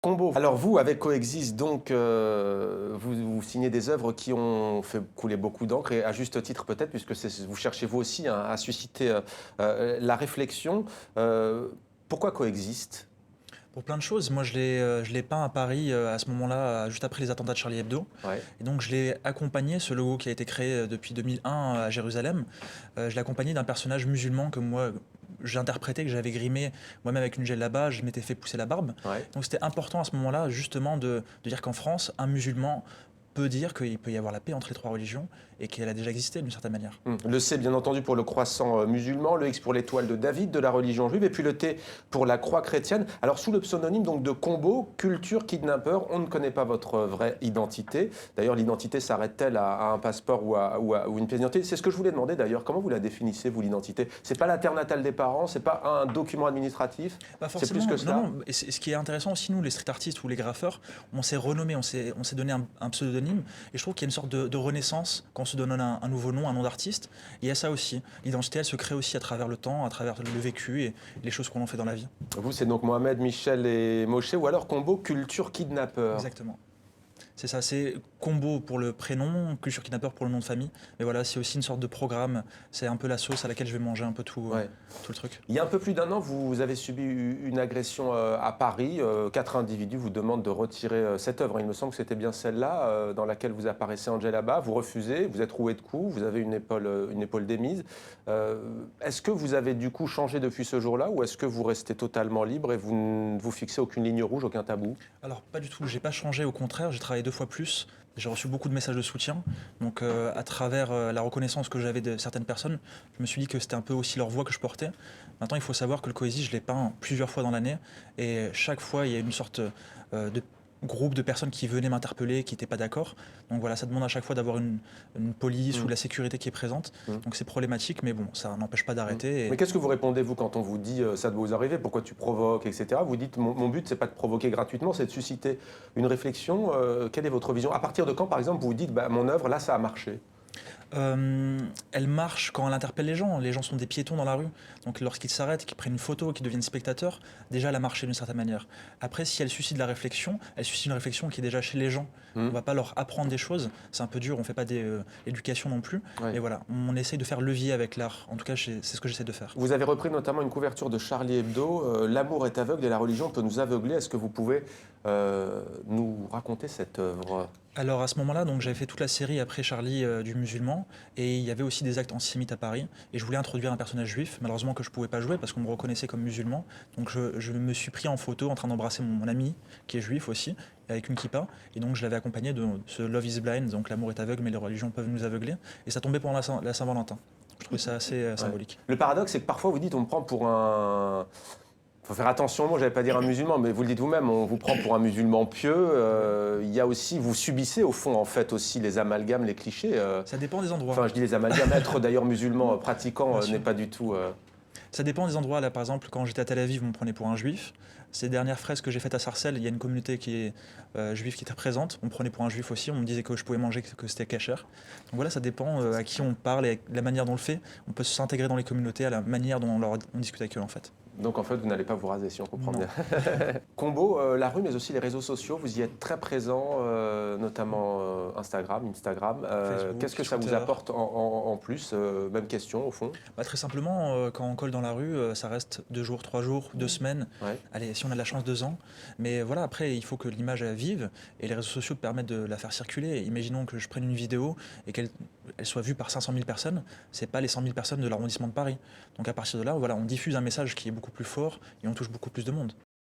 Combo. Alors vous, avec Coexist, donc, vous signez des œuvres qui ont fait couler beaucoup d'encre et à juste titre peut-être, puisque vous cherchez vous aussi hein, à susciter la réflexion. Pourquoi Coexist? Pour plein de choses. Moi, je l'ai peint à Paris à ce moment-là, juste après les attentats de Charlie Hebdo. Ouais. Et donc, je l'ai accompagné, ce logo qui a été créé depuis 2001 à Jérusalem. Je l'ai accompagné d'un personnage musulman que moi, j'interprétais, que j'avais grimé moi-même avec une djellaba. Je m'étais fait pousser la barbe. Ouais. Donc, c'était important à ce moment-là, justement, de dire qu'en France, un musulman peut dire qu'il peut y avoir la paix entre les trois religions et qu'elle a déjà existé d'une certaine manière. Le C, bien entendu, pour le croissant musulman, le X pour l'étoile de David, de la religion juive, et puis le T pour la croix chrétienne. Alors, sous le pseudonyme donc, de Combo, culture kidnappeur, on ne connaît pas votre vraie identité. D'ailleurs, l'identité s'arrête-t-elle à un passeport ou une pièce d'identité? C'est ce que je voulais demander d'ailleurs. Comment vous la définissez, vous, l'identité? C'est pas la terre natale des parents, c'est pas un document administratif, Pas c'est forcément, plus que non, cela? non. Et ce qui est intéressant aussi, nous, les street artistes ou les graffeurs, on s'est renommé, on s'est donné un pseudonyme. Et je trouve qu'il y a une sorte de renaissance quand on se donne un nouveau nom, un nom d'artiste. Il y a ça aussi. L'identité, elle se crée aussi à travers le temps, à travers le vécu et les choses qu'on en fait dans la vie. Vous, c'est donc Mohamed, Michel et Moshe, ou alors Combo, culture kidnappeur. Exactement. C'est ça, c'est Combo pour le prénom, Culture Kidnapper pour le nom de famille. Mais voilà, c'est aussi une sorte de programme. C'est un peu la sauce à laquelle je vais manger un peu Ouais. tout le truc. Il y a un peu plus d'un an, vous avez subi une agression à Paris. 4 individus vous demandent de retirer cette œuvre. Il me semble que c'était bien celle-là dans laquelle vous apparaissez en djellaba. Vous refusez, vous êtes roué de coups, vous avez une épaule démise. Est-ce que vous avez du coup changé depuis ce jour-là ou est-ce que vous restez totalement libre et vous ne vous fixez aucune ligne rouge, aucun tabou? Alors, pas du tout, j'ai pas changé, au contraire, j'ai travaillé 2 fois plus. J'ai reçu beaucoup de messages de soutien. Donc, à travers la reconnaissance que j'avais de certaines personnes, je me suis dit que c'était un peu aussi leur voix que je portais. Maintenant, il faut savoir que le Coesis, je l'ai peint plusieurs fois dans l'année. Et chaque fois, il y a une sorte de groupe de personnes qui venaient m'interpeller, qui n'étaient pas d'accord. Donc voilà, ça demande à chaque fois d'avoir une police ou Mm. la sécurité qui est présente. Mm. Donc c'est problématique, mais bon, ça n'empêche pas Mm. d'arrêter. Mais qu'est-ce que vous répondez, vous, quand on vous dit ça doit vous arriver, pourquoi tu provoques, etc. Vous dites mon but, c'est pas de provoquer gratuitement, c'est de susciter une réflexion. Quelle est votre vision? À partir de quand, par exemple, vous vous dites bah, mon œuvre, là, ça a marché? Elle marche quand elle interpelle les gens. Les gens sont des piétons dans la rue. Donc lorsqu'ils s'arrêtent, qu'ils prennent une photo, qu'ils deviennent spectateurs, déjà elle a marché d'une certaine manière. Après, si elle suscite de la réflexion, elle suscite une réflexion qui est déjà chez les gens. On Mm. va pas leur apprendre des choses. C'est un peu dur, on fait pas d'éducation non plus. Ouais. Mais voilà, on essaye de faire levier avec l'art. En tout cas, c'est ce que j'essaie de faire. Vous avez repris notamment une couverture de Charlie Hebdo, L'amour est aveugle et la religion peut nous aveugler. Est-ce que vous pouvez nous raconter cette œuvre? Alors à ce moment-là, donc j'avais fait toute la série après Charlie du musulman et il y avait aussi des actes antisémites à Paris et je voulais introduire un personnage juif, malheureusement que je pouvais pas jouer parce qu'on me reconnaissait comme musulman. Donc je me suis pris en photo en train d'embrasser mon ami qui est juif aussi avec une kippa et donc je l'avais accompagné de ce Love is blind, donc l'amour est aveugle mais les religions peuvent nous aveugler et ça tombait pendant la Saint-Valentin. Je trouvais ça assez Ouais. symbolique. Le paradoxe, c'est que parfois vous dites on me prend pour un... Il faut faire attention, moi j'allais pas dire un musulman, mais vous le dites vous-même, on vous prend pour un musulman pieux. Il y a aussi, vous subissez au fond en fait aussi les amalgames, les clichés. Ça dépend des endroits. Enfin, je dis les amalgames, être d'ailleurs musulman pratiquant Bien sûr. n'est pas du tout... Ça dépend des endroits. Là, par exemple, quand j'étais à Tel Aviv, on me prenait pour un juif. Ces dernières fresques que j'ai faites à Sarcelles, il y a une communauté qui est juive qui était présente. On me prenait pour un juif aussi. On me disait que je pouvais manger, que c'était kasher. Donc voilà, ça dépend à qui on parle et la manière dont on le fait. On peut s'intégrer dans les communautés à la manière dont on discute avec eux, en fait. Donc en fait, vous n'allez pas vous raser si on comprend Non. bien. Combo, la rue, mais aussi les réseaux sociaux, vous y êtes très présent, notamment Instagram. Facebook, Qu'est-ce que ça vous Twitter. apporte en plus? Même question au fond. Bah, très simplement, quand on colle dans la rue, ça reste 2 jours, 3 jours, 2 semaines. Ouais. Allez, si on a de la chance, 2 ans. Mais voilà, après, il faut que l'image elle vive et les réseaux sociaux permettent de la faire circuler. Imaginons que je prenne une vidéo et qu'elle soit vue par 500 000 personnes. C'est pas les 100 000 personnes de l'arrondissement de Paris. Donc à partir de là, voilà, on diffuse un message qui est beaucoup plus fort et on touche beaucoup plus de monde.